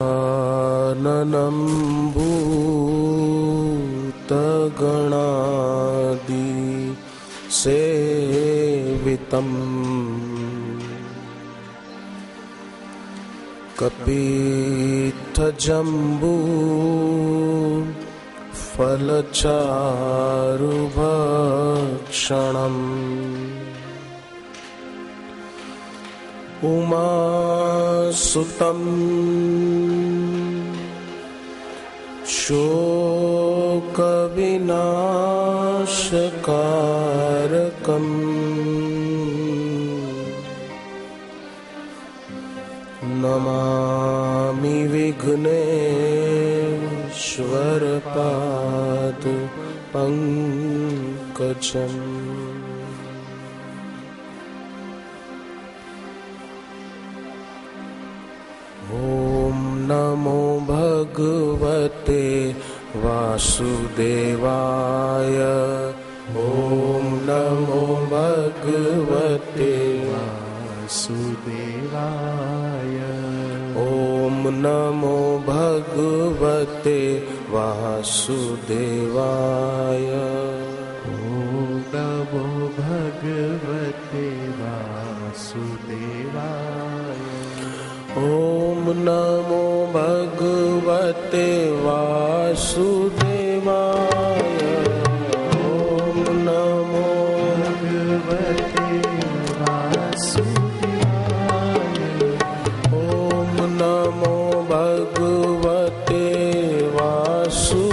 ननं भूतगणादि सेवितम् कपित्थजम्बू फलचारुभक्षणम् उमासुतम् शोकविनाशकारकम् नमामि विघ्नेश्वरपादपङ्कजम्। ॐ नमो भगवते वासुदेवाय। ॐ नमो भगवते वासुदेवाय। ॐ नमो भगवते वासुदेवाय। ॐ नमो भगवते वासुदेवाय। ॐ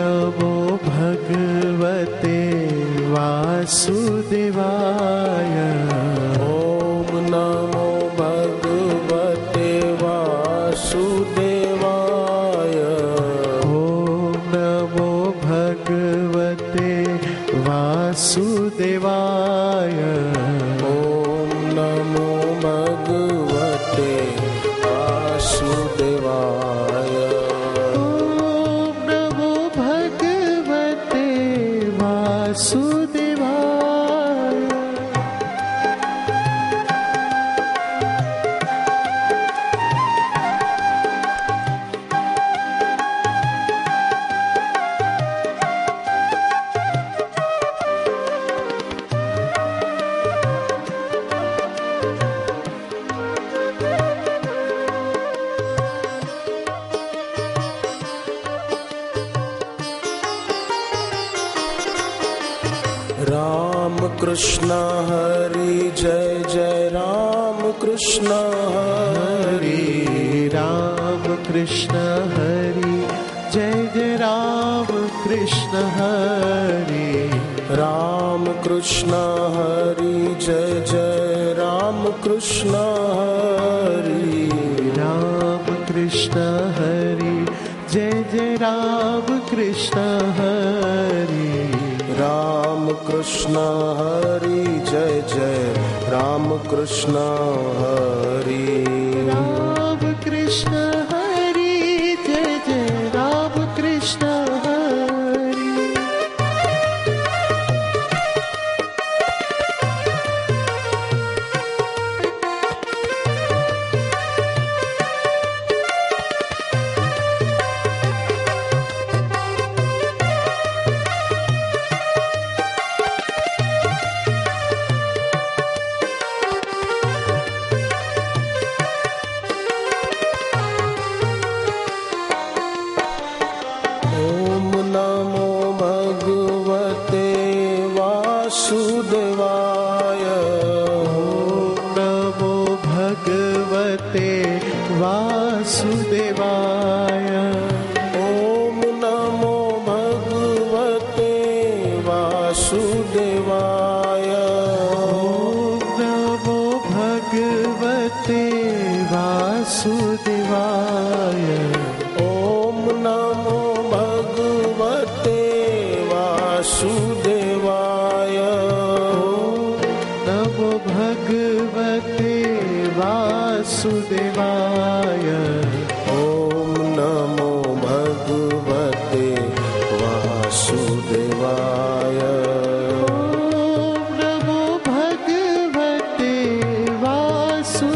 नमो भगवते वासुदेवाय। ॐ नमो भगवते वासुदेवाय। ॐ नमो भगवते वासुदेवाय। राम कृष्ण हरि जय जय राम कृष्ण हरि। राम कृष्ण हरि जय जय राम कृष्ण हरि। राम कृष्ण हरि जय जय राम कृष्ण हरि। राम कृष्ण हरि जय जय राम कृष्ण हरि। राम कृष्ण हरि जय जय राम कृष्ण हरि। राम कृष्ण हरि जय जय राम कृष्ण हरि। वासुदेवाय। नमो भगवते वासुदेवाय। ओम नमो भगवते वासुदेवाय। ओम नमो भगवते वासुदेवाय। ओम नमो भगवते वासुदेवाय। नमो भगवते वासुदेवाय। ओम नमो भगवते वासुदेवाय। ओम नमो भगवते वासुदेवाय।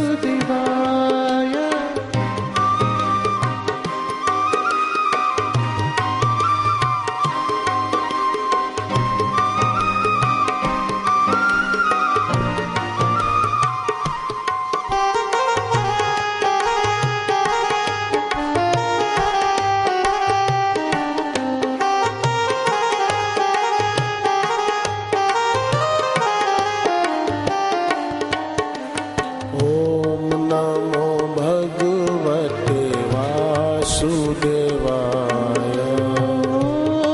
ओम नमो भगवते वासुदेवाय।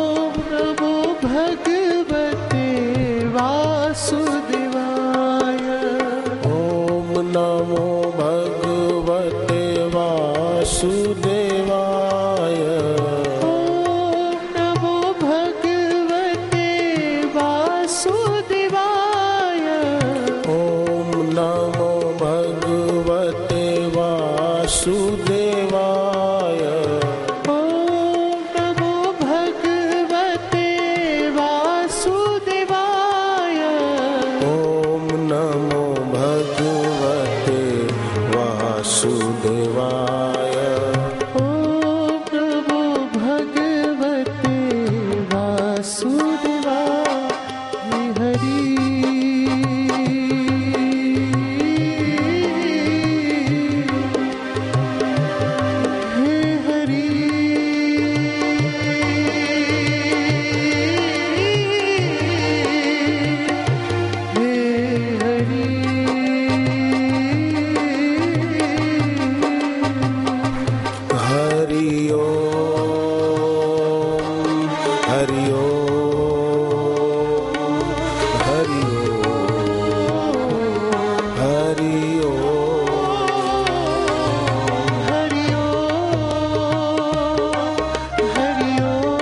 ओम नमो भगवते वासुदेवाय। ओम नमो भगवते वासुदेवाय। ओम नमो भगवते वासुदेवाय। ओम नमो भगवते वासुदेवाय। ओम नमो भगवते वासुदेवाय। ओम नमो भगवते वासुदेवाय। ओम नमो भगवते वासुदेवाय। हरि हे हरि हे हरि। हरि ओम हरि ओम हरि ओम हरि ओम। हरि ओम हरि ओम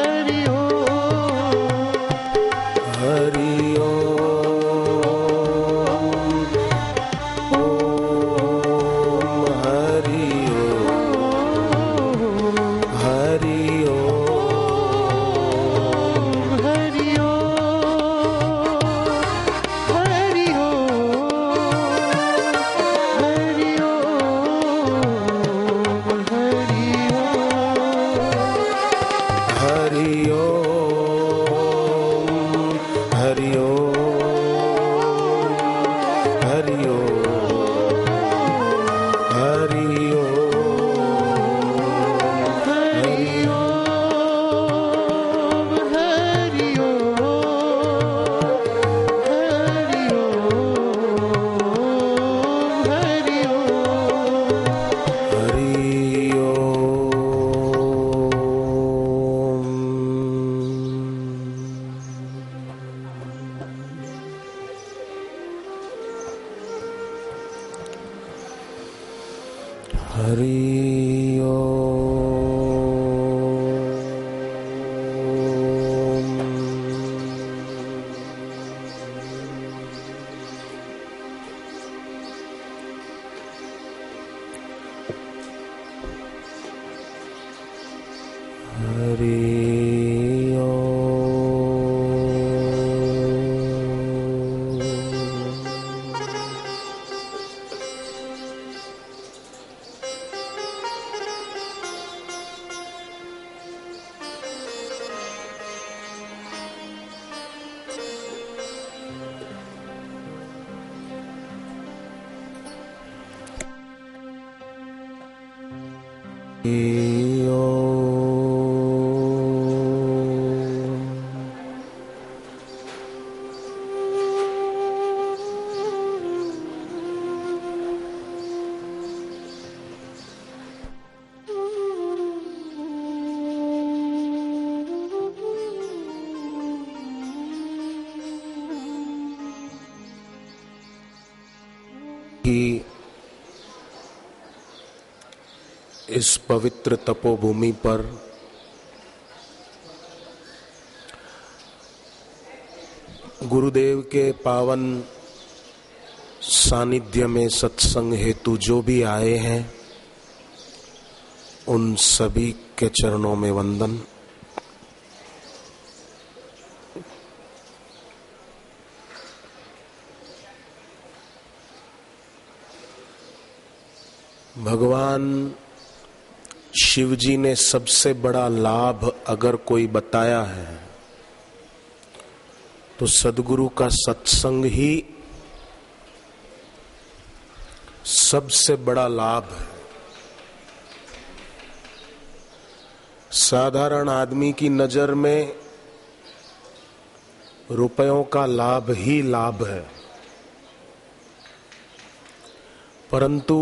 हरि ओम हरि ओम। हरि ओम ओम हरि ओम हरि ओम। हरि ओम हरि ओम हरि ओम हरि ओम। हरि ओम हरि ओम हरि ओम हरि ओम हरि ओम हरि ओम हरि ओम। हरि ओम। इस पवित्र तपोभूमि पर गुरुदेव के पावन सानिध्य में सत्संग हेतु जो भी आए हैं उन सभी के चरणों में वंदन। भगवान शिव जी ने सबसे बड़ा लाभ अगर कोई बताया है तो सद्गुरु का सत्संग ही सबसे बड़ा लाभ है। साधारण आदमी की नजर में रुपयों का लाभ ही लाभ है, परंतु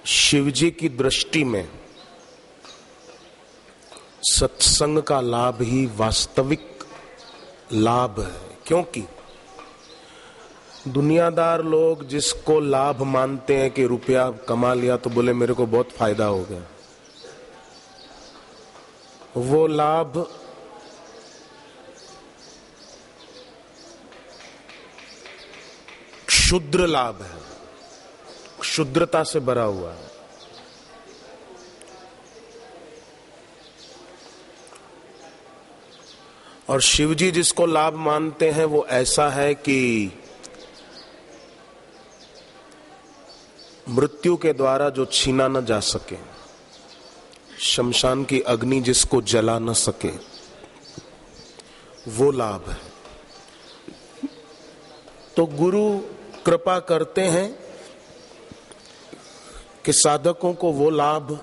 शिवजी की दृष्टि में सत्संग का लाभ ही वास्तविक लाभ है। क्योंकि दुनियादार लोग जिसको लाभ मानते हैं कि रुपया कमा लिया तो बोले मेरे को बहुत फायदा हो गया, वो लाभ क्षुद्र लाभ है, क्षुद्रता से भरा हुआ है। और शिवजी जिसको लाभ मानते हैं वो ऐसा है कि मृत्यु के द्वारा जो छीना न जा सके, शमशान की अग्नि जिसको जला न सके, वो लाभ है। तो गुरु कृपा करते हैं कि साधकों को वो लाभ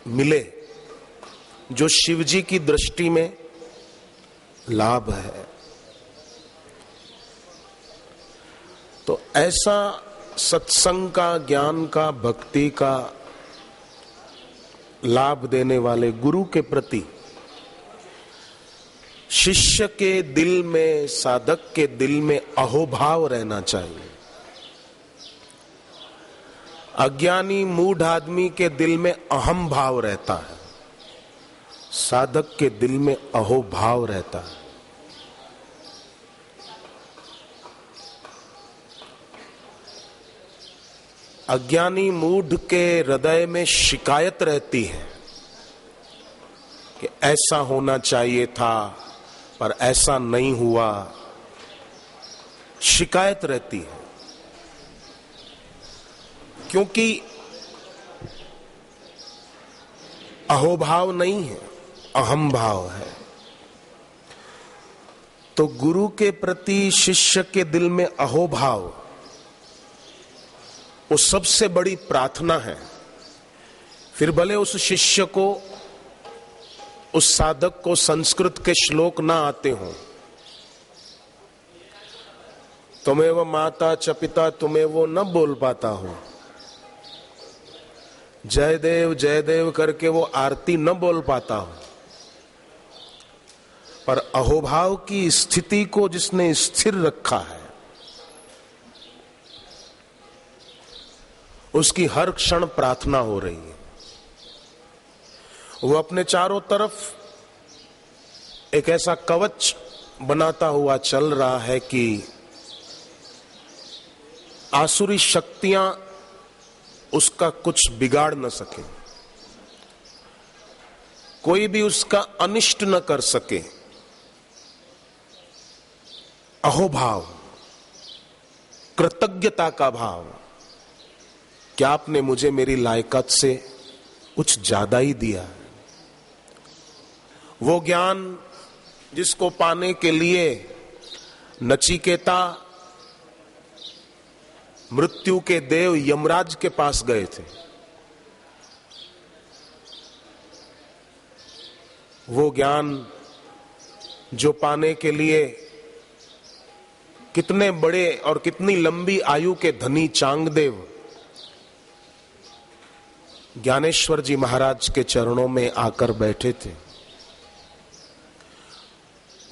मिले जो शिवजी की दृष्टि में लाभ है। तो ऐसा सत्संग का, ज्ञान का, भक्ति का लाभ देने वाले गुरु के प्रति शिष्य के दिल में, साधक के दिल में अहोभाव रहना चाहिए। अज्ञानी मूढ़ आदमी के दिल में अहम भाव रहता है, साधक के दिल में अहोभाव रहता है। अज्ञानी मूढ़ के हृदय में शिकायत रहती है कि ऐसा होना चाहिए था पर ऐसा नहीं हुआ, शिकायत रहती है। क्योंकि अहोभाव नहीं है, अहम भाव है। तो गुरु के प्रति शिष्य के दिल में अहोभाव, वो सबसे बड़ी प्रार्थना है। फिर भले उस शिष्य को, उस साधक को संस्कृत के श्लोक ना आते हों, तुम्हें माता च पिता, तुम्हें वो न बोल पाता हो, जय देव करके वो आरती न बोल पाता हो, पर अहोभाव की स्थिति को जिसने स्थिर रखा है उसकी हर क्षण प्रार्थना हो रही है। वो अपने चारों तरफ एक ऐसा कवच बनाता हुआ चल रहा है कि आसुरी शक्तियां उसका कुछ बिगाड़ न सके, कोई भी उसका अनिष्ट न कर सके। अहोभाव, कृतज्ञता का भाव, क्या आपने मुझे मेरी लायकात से कुछ ज्यादा ही दिया है। वो ज्ञान जिसको पाने के लिए नचिकेता मृत्यु के देव यमराज के पास गए थे, वो ज्ञान जो पाने के लिए कितने बड़े और कितनी लंबी आयु के धनी चांगदेव ज्ञानेश्वर जी महाराज के चरणों में आकर बैठे थे,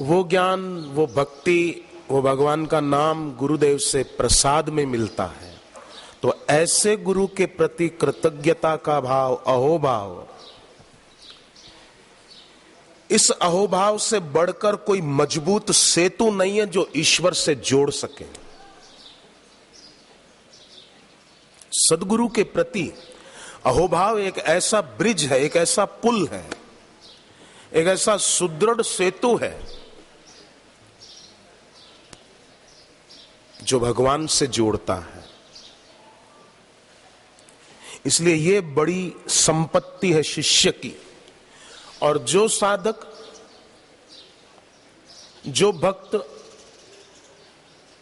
वो ज्ञान, वो भक्ति, वो भगवान का नाम गुरुदेव से प्रसाद में मिलता है। तो ऐसे गुरु के प्रति कृतज्ञता का भाव, अहोभाव, इस अहोभाव से बढ़कर कोई मजबूत सेतु नहीं है जो ईश्वर से जोड़ सके। सदगुरु के प्रति अहोभाव एक ऐसा ब्रिज है, एक ऐसा पुल है, एक ऐसा सुदृढ़ सेतु है जो भगवान से जोड़ता है। इसलिए ये बड़ी संपत्ति है शिष्य की। और जो साधक, जो भक्त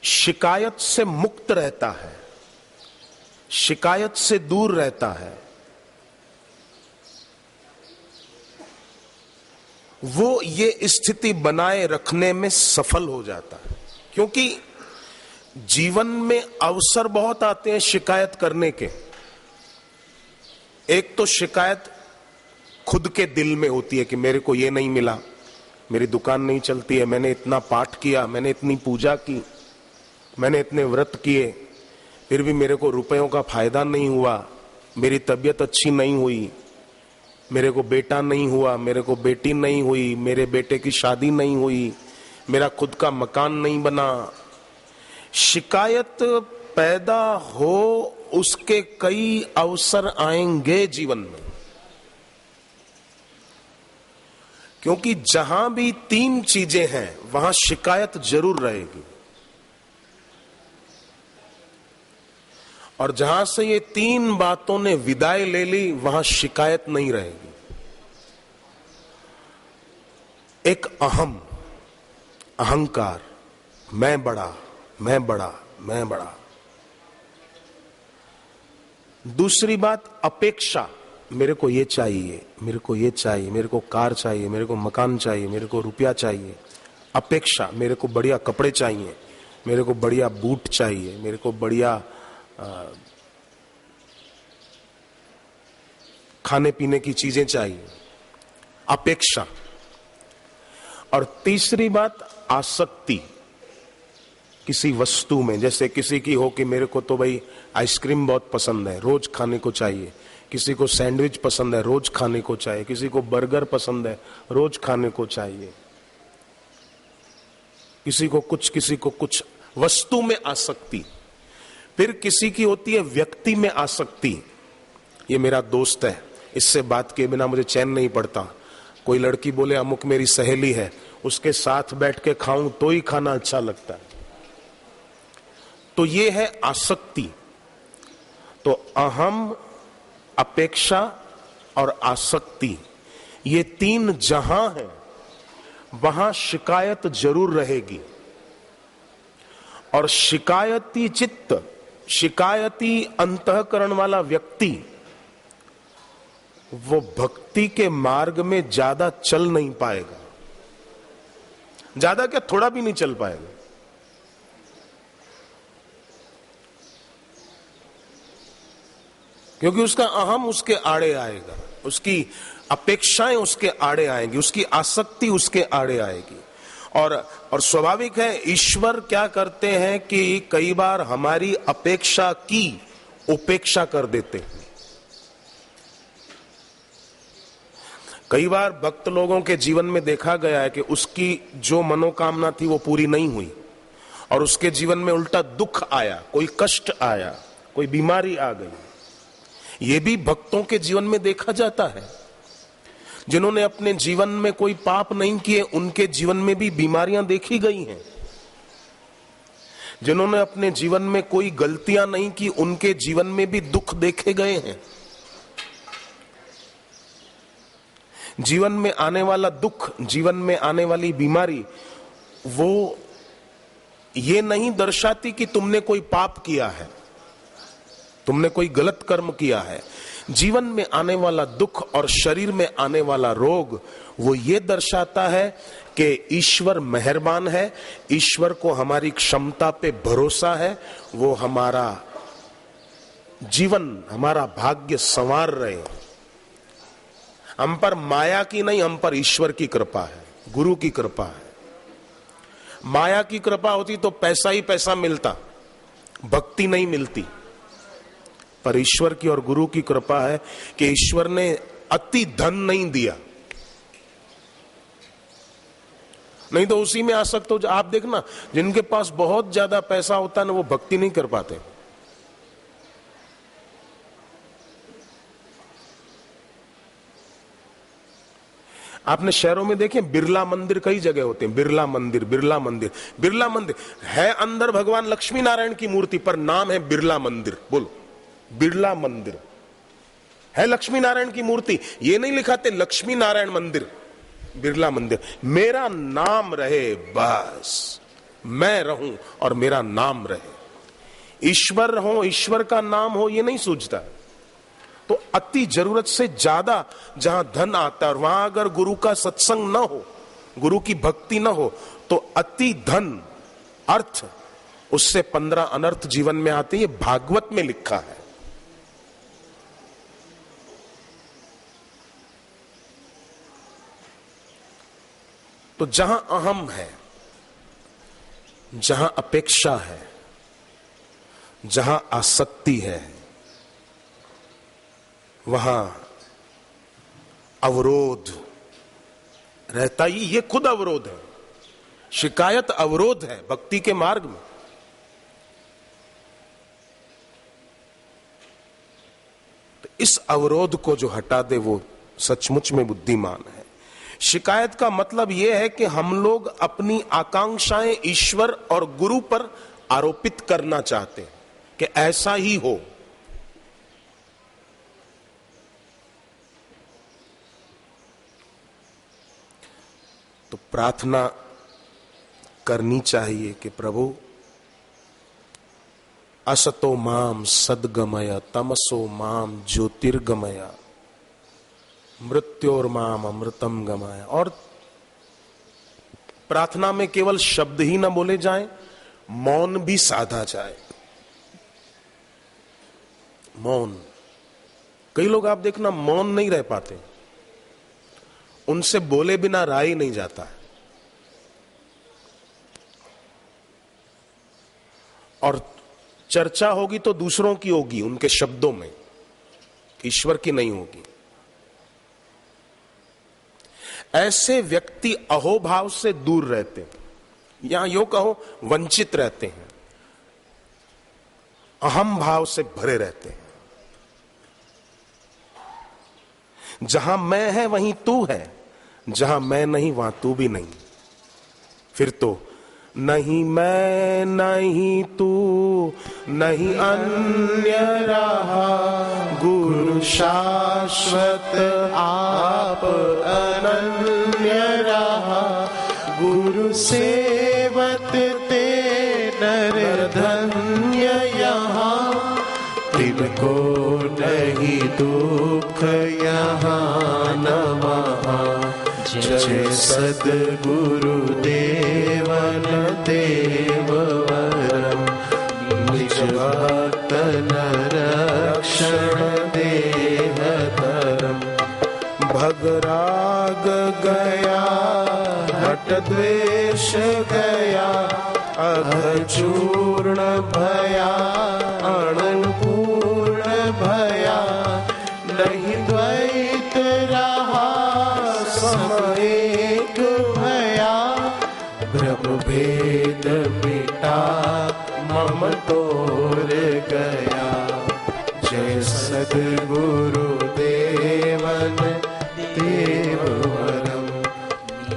शिकायत से मुक्त रहता है, शिकायत से दूर रहता है, वो ये स्थिति बनाए रखने में सफल हो जाता है। क्योंकि जीवन में अवसर बहुत आते हैं शिकायत करने के। एक तो शिकायत खुद के दिल में होती है कि मेरे को ये नहीं मिला, मेरी दुकान नहीं चलती है, मैंने इतना पाठ किया, मैंने इतनी पूजा की, मैंने इतने व्रत किए, फिर भी मेरे को रुपयों का फायदा नहीं हुआ, मेरी तबीयत अच्छी नहीं हुई, मेरे को बेटा नहीं हुआ, मेरे को बेटी नहीं हुई, मेरे बेटे की शादी नहीं हुई, मेरा खुद का मकान नहीं बना। शिकायत पैदा हो उसके कई अवसर आएंगे जीवन में। क्योंकि जहां भी तीन चीजें हैं वहां शिकायत जरूर रहेगी। और जहां से ये तीन बातों ने विदाई ले ली वहां शिकायत नहीं रहेगी। एक अहम, अहंकार, मैं बड़ा, मैं बड़ा, मैं बड़ा। दूसरी बात अपेक्षा, मेरे को ये चाहिए, मेरे को ये चाहिए, मेरे को कार चाहिए, मेरे को मकान चाहिए, मेरे को रुपया चाहिए। अपेक्षा, मेरे को बढ़िया कपड़े चाहिए, मेरे को बढ़िया बूट चाहिए, मेरे को बढ़िया खाने पीने की चीजें चाहिए। अपेक्षा। और तीसरी बात आसक्ति किसी वस्तु में। जैसे किसी की हो कि मेरे को तो भाई आइसक्रीम बहुत पसंद है, रोज खाने को चाहिए। किसी को सैंडविच पसंद है, रोज खाने को चाहिए। किसी को बर्गर पसंद है, रोज खाने को चाहिए। किसी को कुछ वस्तु में आसक्ति। फिर किसी की होती है व्यक्ति में आसक्ति। ये मेरा दोस्त है, इससे बात किए बिना मुझे चैन नहीं पड़ता। कोई लड़की बोले अमुक मेरी सहेली है, उसके साथ बैठ के खाऊं तो ही खाना अच्छा लगता है। तो ये है आसक्ति। तो अहम, अपेक्षा और आसक्ति, ये तीन जहां है वहां शिकायत जरूर रहेगी। और शिकायती चित्त, शिकायती अंतःकरण वाला व्यक्ति वो भक्ति के मार्ग में ज्यादा चल नहीं पाएगा। ज्यादा क्या, थोड़ा भी नहीं चल पाएगा। क्योंकि उसका अहम उसके आड़े आएगा, उसकी अपेक्षाएं उसके आड़े आएंगी, उसकी आसक्ति उसके आड़े आएगी। और स्वाभाविक है, ईश्वर क्या करते हैं कि कई बार हमारी अपेक्षा की उपेक्षा कर देते हैं। कई बार भक्त लोगों के जीवन में देखा गया है कि उसकी जो मनोकामना थी वो पूरी नहीं हुई और उसके जीवन में उल्टा दुख आया, कोई कष्ट आया, कोई बीमारी आ गई। ये भी भक्तों के जीवन में देखा जाता है। जिन्होंने अपने जीवन में कोई पाप नहीं किए उनके जीवन में भी बीमारियां देखी गई हैं। जिन्होंने अपने जीवन में कोई गलतियां नहीं की उनके जीवन में भी दुख देखे गए हैं। जीवन में आने वाला दुख, जीवन में आने वाली बीमारी वो ये नहीं दर्शाती कि तुमने कोई पाप किया है, तुमने कोई गलत कर्म किया है। जीवन में आने वाला दुख और शरीर में आने वाला रोग वो ये दर्शाता है कि ईश्वर मेहरबान है, ईश्वर को हमारी क्षमता पे भरोसा है, वो हमारा जीवन, हमारा भाग्य संवार रहे। हम पर माया की नहीं, हम पर ईश्वर की कृपा है, गुरु की कृपा है। माया की कृपा होती तो पैसा ही पैसा मिलता, भक्ति नहीं मिलती। पर ईश्वर की और गुरु की कृपा है कि ईश्वर ने अति धन नहीं दिया, नहीं तो उसी में आसक्त हो। आप देखना, जिनके पास बहुत ज्यादा पैसा होता है ना, वो भक्ति नहीं कर पाते। आपने शहरों में देखे बिरला मंदिर कई जगह होते हैं, बिरला मंदिर, बिरला मंदिर, बिरला मंदिर है, अंदर भगवान लक्ष्मी नारायण की मूर्ति, पर नाम है बिरला मंदिर। बोलो, बिरला मंदिर है, लक्ष्मी नारायण की मूर्ति, ये नहीं लिखाते लक्ष्मी नारायण मंदिर, बिरला मंदिर। मेरा नाम रहे, बस मैं रहूं और मेरा नाम रहे, ईश्वर हो, ईश्वर का नाम हो, ये नहीं सूझता। तो अति जरूरत से ज्यादा जहां धन आता है और वहां अगर गुरु का सत्संग न हो, गुरु की भक्ति न हो, तो अति धन अर्थ, उससे 15 अनर्थ जीवन में आते। ये भागवत में लिखा है। तो जहां अहम है, जहां अपेक्षा है, जहां आसक्ति है, वहां अवरोध रहता ही। ये खुद अवरोध है, शिकायत अवरोध है भक्ति के मार्ग में। तो इस अवरोध को जो हटा दे वो सचमुच में बुद्धिमान है। शिकायत का मतलब यह है कि हम लोग अपनी आकांक्षाएं ईश्वर और गुरु पर आरोपित करना चाहते हैं कि ऐसा ही हो। तो प्रार्थना करनी चाहिए कि प्रभु असतो माम सद्गमय तमसो माम ज्योतिर्गमय मृत्योर माम अमृतम गमय। और प्रार्थना में केवल शब्द ही ना बोले जाएं, मौन भी साधा जाए। मौन, कई लोग आप देखना मौन नहीं रह पाते, उनसे बोले बिना रहा ही नहीं जाता है। और चर्चा होगी तो दूसरों की होगी, उनके शब्दों में, ईश्वर की नहीं होगी। ऐसे व्यक्ति अहोभाव से दूर रहते हैं, यहां यो कहो वंचित रहते हैं, अहम भाव से भरे रहते हैं। जहां मैं है वहीं तू है, जहां मैं नहीं वहां तू भी नहीं। फिर तो नहीं मैं नहीं तू नहीं अन्य रहा, गुरु शाश्वत आप अनन्य रहा। गुरु सेवत ते नर धन्य यहाँ, तिनको नहीं दुख यहाँ न वहाँ। जय सद्गुरु देवन देव वरम, निज भक्तन रक्षण देह धर्म। भगराग गया हट द्वेष गया, अघ चूर्ण भया अणपूर्ण भया। नहीं द्वैत रहा समएक भया, ब्रह्म भेद मिटा मम तोर गया। जय सद्गुरु देवन देव वरम,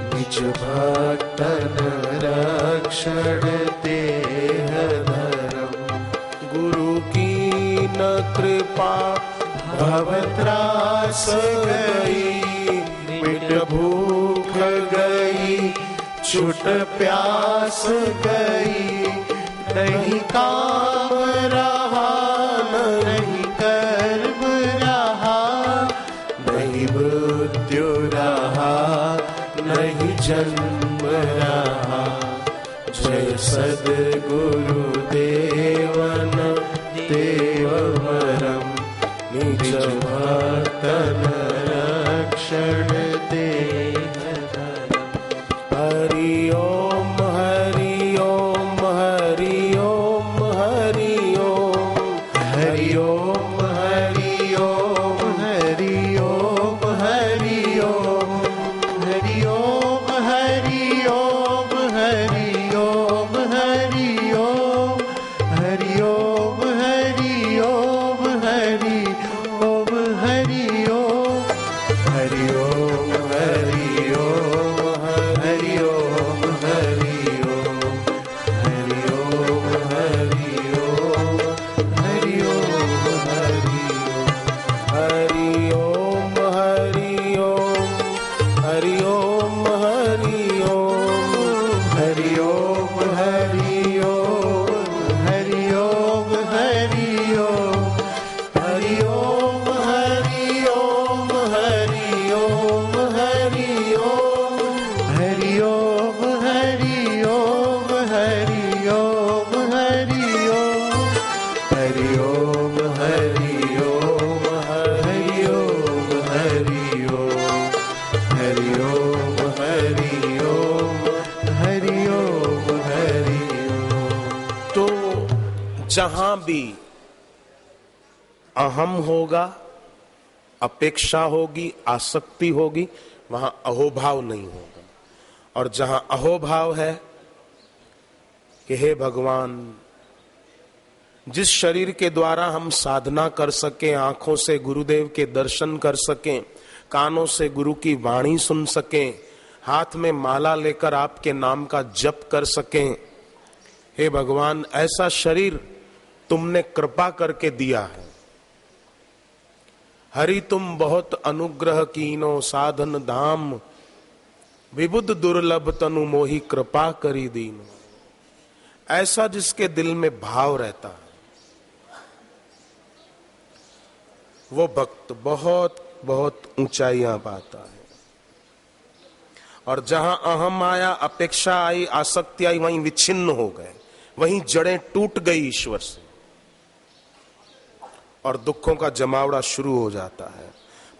निज भक्तन रक्षण देह धर्म। गुरु की न कृपा भवत्रास गई, मिट भूख गई छुट प्यास गई। नहीं काम रहा नहीं कर्म रहा, नहीं मृत्यु रहा नहीं जन्म रहा। जय सद्गुरु देवन देव वरम, निज भक्तन रक्षण देह धर्म। हरि ओम हरि ओम हरि ओम हरि ओम हरि ओम जहां भी अहम होगा, अपेक्षा होगी, आसक्ति होगी, वहां अहोभाव नहीं होगा। और जहां अहोभाव है कि हे भगवान, जिस शरीर के द्वारा हम साधना कर सकें, आंखों से गुरुदेव के दर्शन कर सकें, कानों से गुरु की वाणी सुन सकें, हाथ में माला लेकर आपके नाम का जप कर सकें, हे भगवान ऐसा शरीर तुमने कृपा करके दिया है। हरि तुम बहुत अनुग्रह कीनो, साधन धाम विबुध दुर्लभ तनु मोहि कृपा करी दीनो। ऐसा जिसके दिल में भाव रहता है वो भक्त बहुत बहुत ऊंचाइयां पाता है। और जहां अहम आया, अपेक्षा आई, आसक्ति आई, वहीं विच्छिन्न हो गए, वहीं जड़ें टूट गई ईश्वर से और दुखों का जमावड़ा शुरू हो जाता है।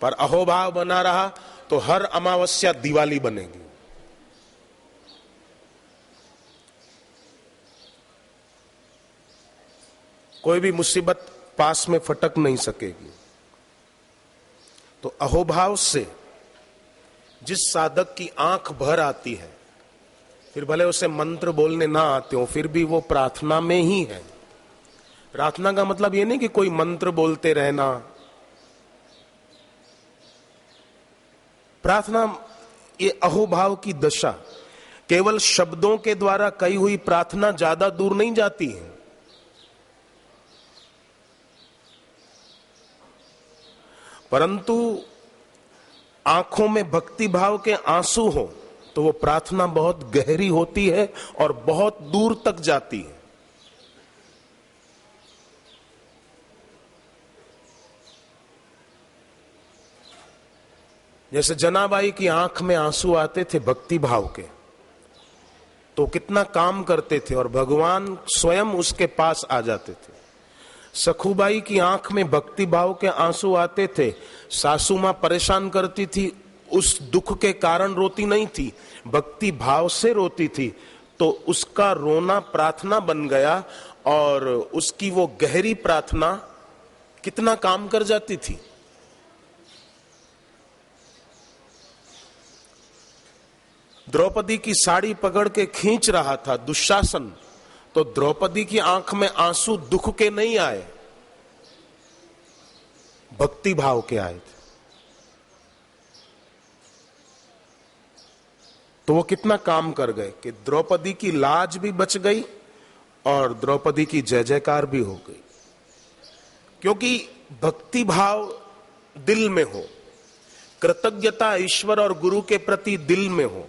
पर अहोभाव बना रहा तो हर अमावस्या दिवाली बनेगी। कोई भी मुसीबत पास में फटक नहीं सकेगी। तो अहोभाव से जिस साधक की आंख भर आती है, फिर भले उसे मंत्र बोलने ना आते हो, फिर भी वो प्रार्थना में ही है। प्रार्थना का मतलब ये नहीं कि कोई मंत्र बोलते रहना। प्रार्थना ये अहोभाव की दशा। केवल शब्दों के द्वारा कही हुई प्रार्थना ज्यादा दूर नहीं जाती है। परंतु आंखों में भक्ति भाव के आंसू हो तो वो प्रार्थना बहुत गहरी होती है और बहुत दूर तक जाती है। जैसे जनाबाई की आंख में आंसू आते थे भक्ति भाव के, तो कितना काम करते थे और भगवान स्वयं उसके पास आ जाते थे। सखुबाई की आंख में भक्ति भाव के आंसू आते थे, सासू मां परेशान करती थी, उस दुख के कारण रोती नहीं थी, भक्ति भाव से रोती थी, तो उसका रोना प्रार्थना बन गया और उसकी वो गहरी प्रार्थना कितना काम कर जाती थी। द्रौपदी की साड़ी पकड़ के खींच रहा था दुशासन, तो द्रौपदी की आंख में आंसू दुख के नहीं आए, भक्ति भाव के आए थे। तो वो कितना काम कर गए कि द्रौपदी की लाज भी बच गई और द्रौपदी की जय जयकार भी हो गई। क्योंकि भक्ति भाव दिल में हो, कृतज्ञता ईश्वर और गुरु के प्रति दिल में हो,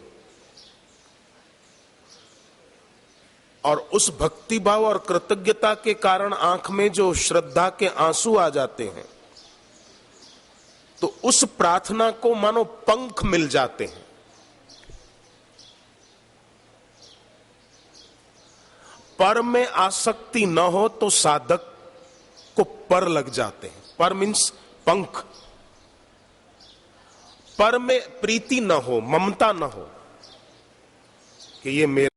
और उस भक्ति भाव और कृतज्ञता के कारण आंख में जो श्रद्धा के आंसू आ जाते हैं, तो उस प्रार्थना को मानो पंख मिल जाते हैं। पर में आसक्ति न हो तो साधक को पर लग जाते हैं। पर मीन्स पंख। पर में प्रीति न हो, ममता न हो कि ये मेरा